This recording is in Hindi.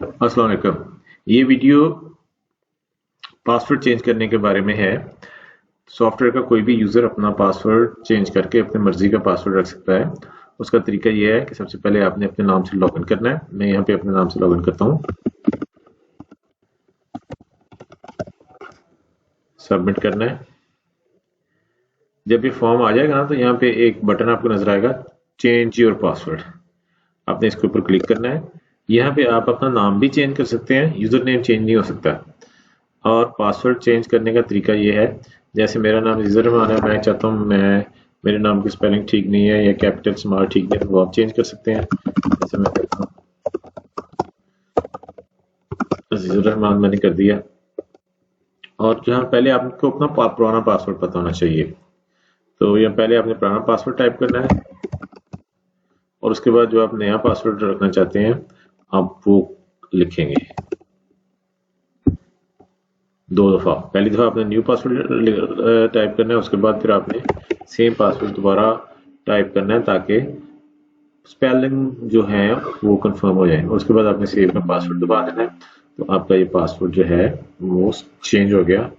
अस्सलाम वालेकुम। ये वीडियो पासवर्ड चेंज करने के बारे में है। सॉफ्टवेयर का कोई भी यूजर अपना पासवर्ड चेंज करके अपनी मर्जी का पासवर्ड रख सकता है। उसका तरीका ये है कि सबसे पहले आपने अपने नाम से लॉगिन करना है। मैं यहाँ पे अपने नाम से लॉगिन करता हूँ, सबमिट करना है। जब ये फॉर्म आ जाएगा ना तो यहाँ पे एक बटन आपको नजर आएगा, चेंज योर पासवर्ड। आपने इसके ऊपर क्लिक करना है। यहाँ पे आप अपना नाम भी चेंज कर सकते हैं, यूजर नेम चेंज नहीं हो सकता। और पासवर्ड चेंज करने का तरीका ये है, जैसे मेरा नाम इज़र रहमान है, मैं चाहता हूँ मेरे नाम की स्पेलिंग ठीक नहीं है या कैपिटल स्मॉल ठीक नहीं है, तो वो आप चेंज कर सकते हैं। जैसे मैं करता हूँ इज़र रहमान, मैंने कर दिया। और जहाँ पहले आपको अपना पुराना पासवर्ड पता होना चाहिए, तो यहाँ पहले आपने पुराना पासवर्ड टाइप करना है और उसके बाद जो आप नया पासवर्ड रखना चाहते हैं आप वो लिखेंगे 2 दफ़ा। पहली दफ़ा आपने न्यू पासवर्ड टाइप करना है, उसके बाद फिर आपने सेम पासवर्ड दोबारा टाइप करना है ताकि स्पेलिंग जो है वो कंफर्म हो जाए। और उसके बाद आपने सेव में पासवर्ड दबा देना है, तो आपका ये पासवर्ड जो है वो चेंज हो गया